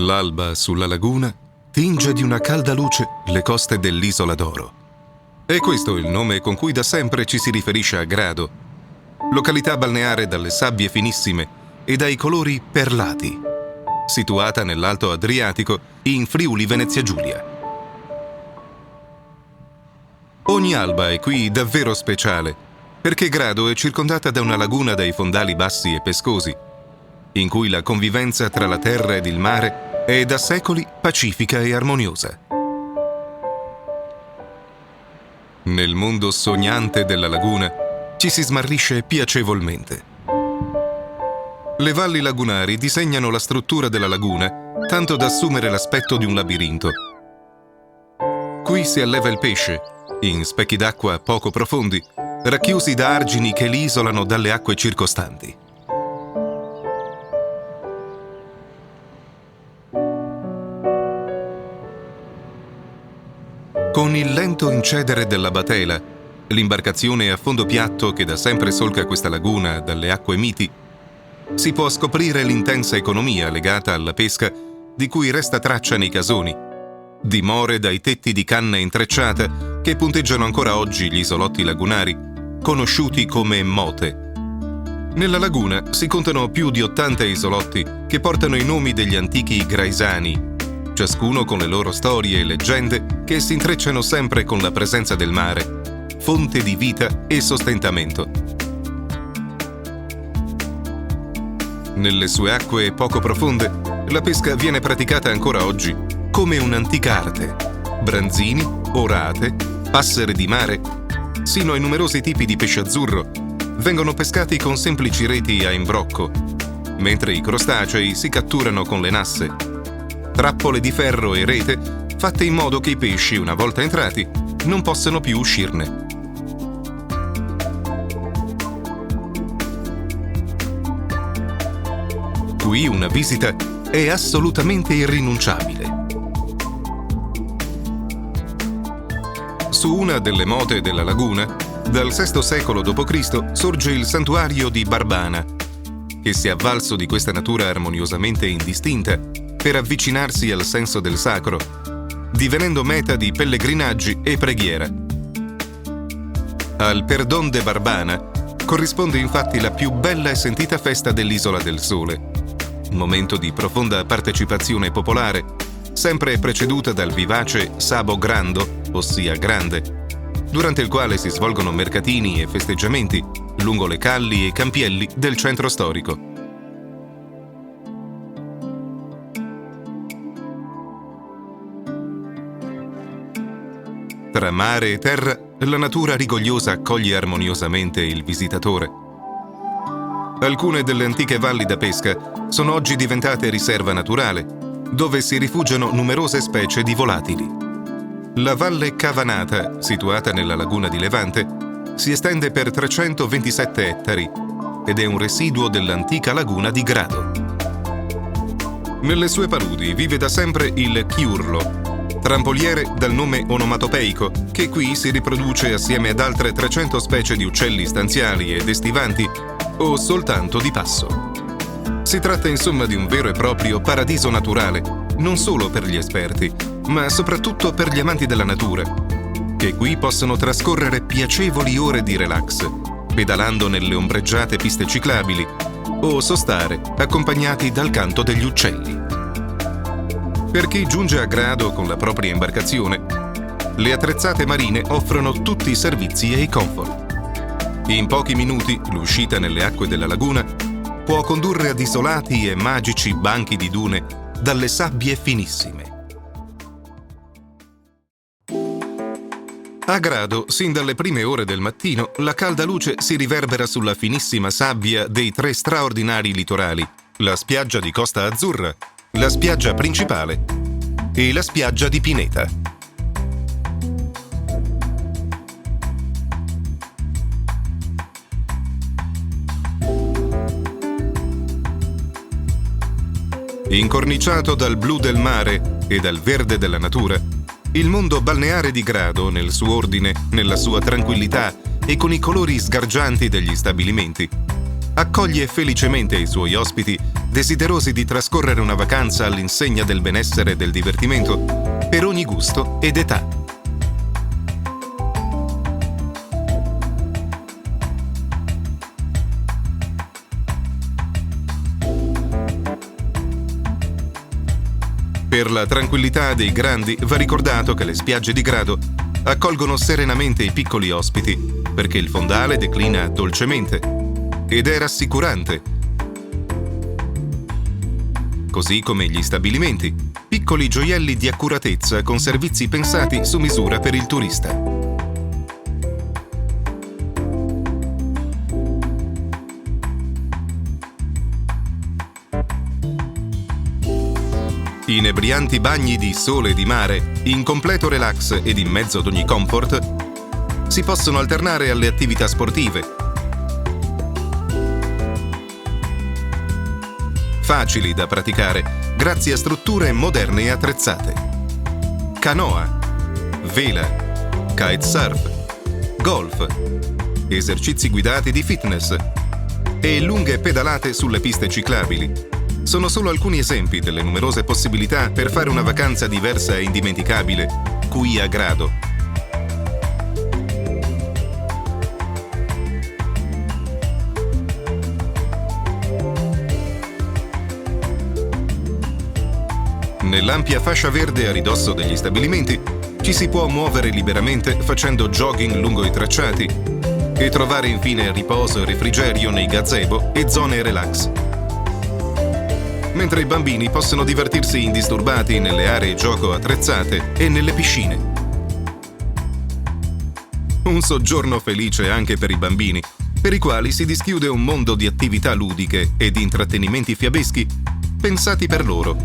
L'alba sulla laguna tinge di una calda luce le coste dell'Isola d'Oro. È questo il nome con cui da sempre ci si riferisce a Grado, località balneare dalle sabbie finissime e dai colori perlati, situata nell'Alto Adriatico in Friuli Venezia Giulia. Ogni alba è qui davvero speciale, perché Grado è circondata da una laguna dai fondali bassi e pescosi, in cui la convivenza tra la terra ed il mare è da secoli pacifica e armoniosa. Nel mondo sognante della laguna ci si smarrisce piacevolmente. Le valli lagunari disegnano la struttura della laguna tanto da assumere l'aspetto di un labirinto. Qui si alleva il pesce, in specchi d'acqua poco profondi, racchiusi da argini che li isolano dalle acque circostanti. Con il lento incedere della Batela, l'imbarcazione a fondo piatto che da sempre solca questa laguna dalle acque miti, si può scoprire l'intensa economia legata alla pesca di cui resta traccia nei casoni, dimore dai tetti di canna intrecciata che punteggiano ancora oggi gli isolotti lagunari, conosciuti come mote. Nella laguna si contano più di 80 isolotti che portano i nomi degli antichi graisani, ciascuno con le loro storie e leggende che si intrecciano sempre con la presenza del mare, fonte di vita e sostentamento. Nelle sue acque poco profonde, la pesca viene praticata ancora oggi come un'antica arte. Branzini, orate, passeri di mare, sino ai numerosi tipi di pesce azzurro, vengono pescati con semplici reti a imbrocco, mentre i crostacei si catturano con le nasse. Trappole di ferro e rete fatte in modo che i pesci, una volta entrati, non possano più uscirne. Qui una visita è assolutamente irrinunciabile. Su una delle mote della laguna, dal VI secolo d.C., sorge il santuario di Barbana, che si è avvalso di questa natura armoniosamente indistinta per avvicinarsi al senso del sacro, divenendo meta di pellegrinaggi e preghiera. Al Perdón de Barbana corrisponde infatti la più bella e sentita festa dell'Isola del Sole, un momento di profonda partecipazione popolare, sempre preceduta dal vivace Sabo Grando, ossia grande, durante il quale si svolgono mercatini e festeggiamenti lungo le calli e i campielli del centro storico. Tra mare e terra, la natura rigogliosa accoglie armoniosamente il visitatore. Alcune delle antiche valli da pesca sono oggi diventate riserva naturale, dove si rifugiano numerose specie di volatili. La Valle Cavanata, situata nella laguna di Levante, si estende per 327 ettari ed è un residuo dell'antica laguna di Grado. Nelle sue paludi vive da sempre il chiurlo, trampoliere dal nome onomatopeico, che qui si riproduce assieme ad altre 300 specie di uccelli stanziali ed estivanti o soltanto di passo. Si tratta insomma di un vero e proprio paradiso naturale, non solo per gli esperti, ma soprattutto per gli amanti della natura, che qui possono trascorrere piacevoli ore di relax, pedalando nelle ombreggiate piste ciclabili o sostare accompagnati dal canto degli uccelli. Per chi giunge a Grado con la propria imbarcazione, le attrezzate marine offrono tutti i servizi e i comfort. In pochi minuti l'uscita nelle acque della laguna può condurre ad isolati e magici banchi di dune dalle sabbie finissime. A Grado, sin dalle prime ore del mattino, la calda luce si riverbera sulla finissima sabbia dei 3 straordinari litorali, la spiaggia di Costa Azzurra, la spiaggia principale e la spiaggia di Pineta. Incorniciato dal blu del mare e dal verde della natura, il mondo balneare di Grado, nel suo ordine, nella sua tranquillità e con i colori sgargianti degli stabilimenti, accoglie felicemente i suoi ospiti, desiderosi di trascorrere una vacanza all'insegna del benessere e del divertimento per ogni gusto ed età. Per la tranquillità dei grandi va ricordato che le spiagge di Grado accolgono serenamente i piccoli ospiti, perché il fondale declina dolcemente ed è rassicurante. Così come gli stabilimenti, piccoli gioielli di accuratezza con servizi pensati su misura per il turista. Inebrianti bagni di sole e di mare, in completo relax ed in mezzo ad ogni comfort, si possono alternare alle attività sportive. Facili da praticare, grazie a strutture moderne e attrezzate. Canoa, vela, kitesurf, golf, esercizi guidati di fitness e lunghe pedalate sulle piste ciclabili. Sono solo alcuni esempi delle numerose possibilità per fare una vacanza diversa e indimenticabile qui a Grado. Nell'ampia fascia verde a ridosso degli stabilimenti ci si può muovere liberamente facendo jogging lungo i tracciati e trovare infine riposo e refrigerio nei gazebo e zone relax. Mentre i bambini possono divertirsi indisturbati nelle aree gioco attrezzate e nelle piscine. Un soggiorno felice anche per i bambini, per i quali si dischiude un mondo di attività ludiche e di intrattenimenti fiabeschi pensati per loro.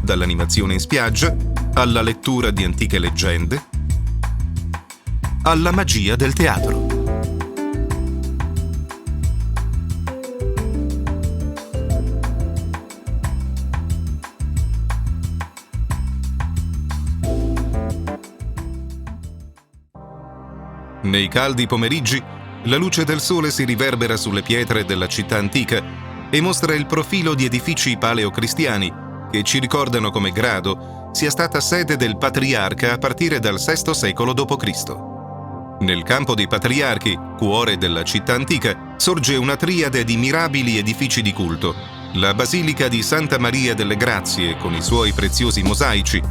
Dall'animazione in spiaggia, alla lettura di antiche leggende, alla magia del teatro. Nei caldi pomeriggi, la luce del sole si riverbera sulle pietre della città antica e mostra il profilo di edifici paleocristiani che ci ricordano come Grado sia stata sede del patriarca a partire dal VI secolo d.C. Nel campo dei patriarchi, cuore della città antica, sorge una triade di mirabili edifici di culto: la Basilica di Santa Maria delle Grazie con i suoi preziosi mosaici,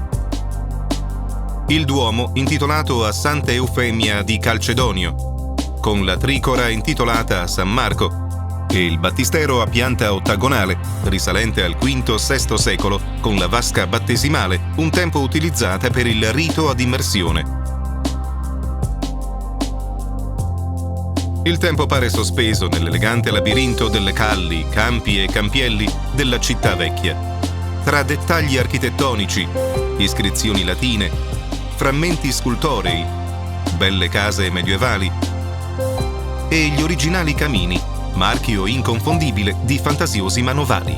il Duomo intitolato a Santa Eufemia di Calcedonio, con la tricora intitolata a San Marco, e il battistero a pianta ottagonale, risalente al V-VI secolo, con la vasca battesimale, un tempo utilizzata per il rito ad immersione. Il tempo pare sospeso nell'elegante labirinto delle calli, campi e campielli della città vecchia, tra dettagli architettonici, iscrizioni latine, frammenti scultorei, belle case medievali e gli originali camini, marchio inconfondibile di fantasiosi manovali.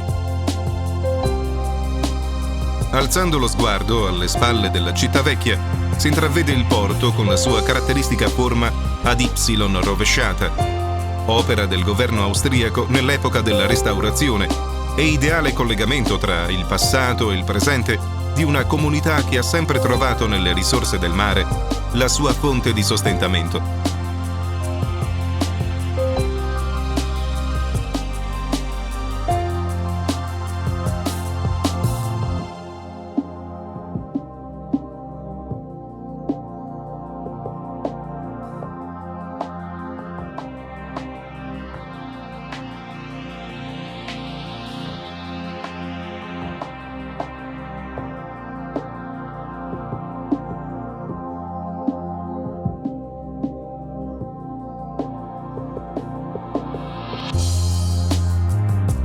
Alzando lo sguardo alle spalle della città vecchia, si intravede il porto con la sua caratteristica forma ad Y rovesciata, opera del governo austriaco nell'epoca della Restaurazione e ideale collegamento tra il passato e il presente di una comunità che ha sempre trovato nelle risorse del mare la sua fonte di sostentamento.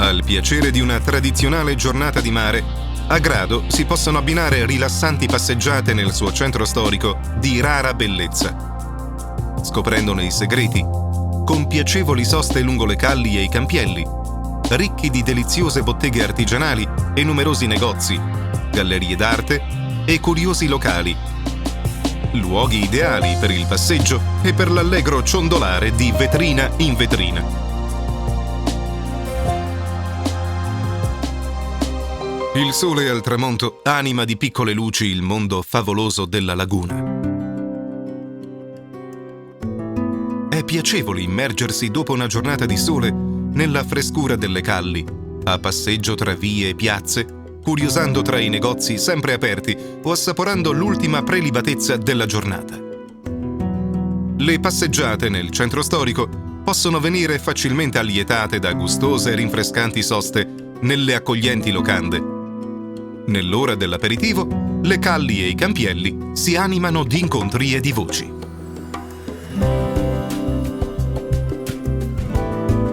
Al piacere di una tradizionale giornata di mare, a Grado si possono abbinare rilassanti passeggiate nel suo centro storico di rara bellezza, scoprendone i segreti, con piacevoli soste lungo le calli e i campielli, ricchi di deliziose botteghe artigianali e numerosi negozi, gallerie d'arte e curiosi locali. luoghi ideali per il passeggio e per l'allegro ciondolare di vetrina in vetrina. Il sole al tramonto anima di piccole luci il mondo favoloso della laguna. È piacevole immergersi dopo una giornata di sole nella frescura delle calli, a passeggio tra vie e piazze, curiosando tra i negozi sempre aperti o assaporando l'ultima prelibatezza della giornata. Le passeggiate nel centro storico possono venire facilmente allietate da gustose e rinfrescanti soste nelle accoglienti locande. Nell'ora dell'aperitivo, le calli e i campielli si animano di incontri e di voci.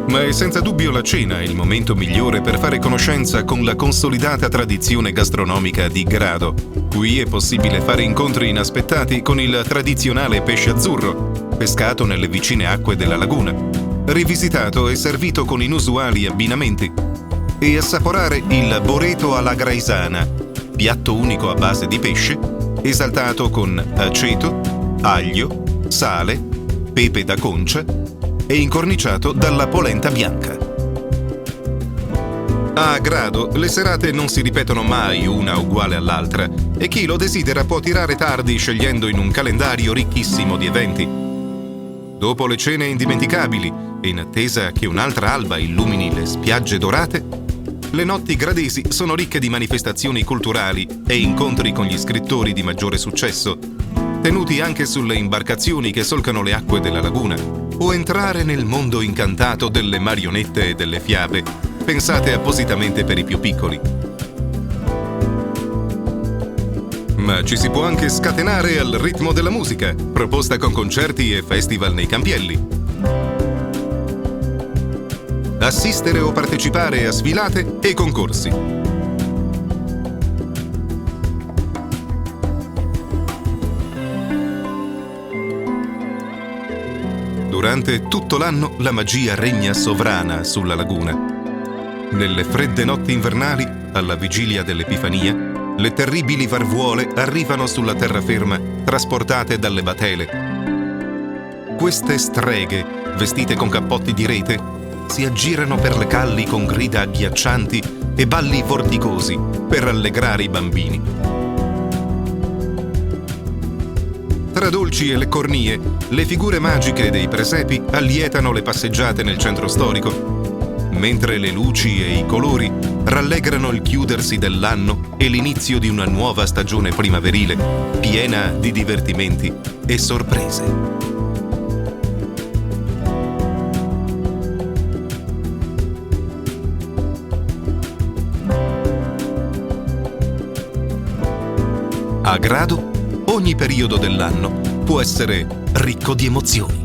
Ma è senza dubbio la cena il momento migliore per fare conoscenza con la consolidata tradizione gastronomica di Grado. Qui è possibile fare incontri inaspettati con il tradizionale pesce azzurro, pescato nelle vicine acque della laguna, rivisitato e servito con inusuali abbinamenti, e assaporare il boreto alla graisana, piatto unico a base di pesce, esaltato con aceto, aglio, sale, pepe da concia e incorniciato dalla polenta bianca. A Grado le serate non si ripetono mai una uguale all'altra e chi lo desidera può tirare tardi scegliendo in un calendario ricchissimo di eventi. Dopo le cene indimenticabili e in attesa che un'altra alba illumini le spiagge dorate, le notti gradesi sono ricche di manifestazioni culturali e incontri con gli scrittori di maggiore successo, tenuti anche sulle imbarcazioni che solcano le acque della laguna, o entrare nel mondo incantato delle marionette e delle fiabe, pensate appositamente per i più piccoli. Ma ci si può anche scatenare al ritmo della musica, proposta con concerti e festival nei campielli. Assistere o partecipare a sfilate e concorsi. Durante tutto l'anno la magia regna sovrana sulla laguna. Nelle fredde notti invernali, alla vigilia dell'Epifania, le terribili varvuole arrivano sulla terraferma, trasportate dalle batele. Queste streghe, vestite con cappotti di rete, si aggirano per le calli con grida agghiaccianti e balli vorticosi per rallegrare i bambini. Tra dolci e le cornie, le figure magiche dei presepi allietano le passeggiate nel centro storico, mentre le luci e i colori rallegrano il chiudersi dell'anno e l'inizio di una nuova stagione primaverile, piena di divertimenti e sorprese. A Grado, ogni periodo dell'anno può essere ricco di emozioni.